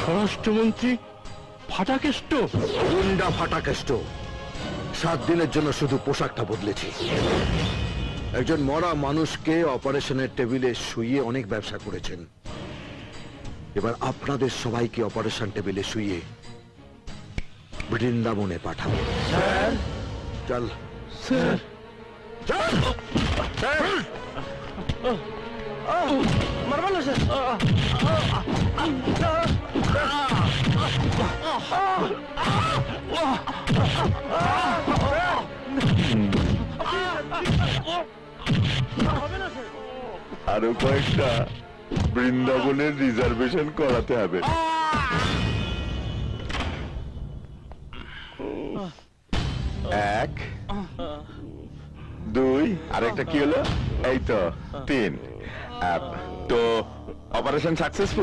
স্বরাষ্ট্রমন্ত্রী ফাটাকেষ্ট? গুন্ডা ফাটাকেষ্ট। 7 দিনের জন্য শুধু পোশাকটা বদলেছি। একজন মরা মানুষকে অপারেশনের টেবিলে শুইয়ে অনেক ব্যবসা করেছেন, এবার আপনাদের সবাইকে অপারেশন টেবিলে শুইয়ে বৃন্দাবনে পাঠাবো। চল স্যার। চল। মারবেন না স্যার। আরো কয়েকটা বৃন্দাবনের রিজার্ভেশন করাতে হবে। 1 2 আরেকটা কি হলো? এই তো 3। তো অপারেশন সাকসেসফুল।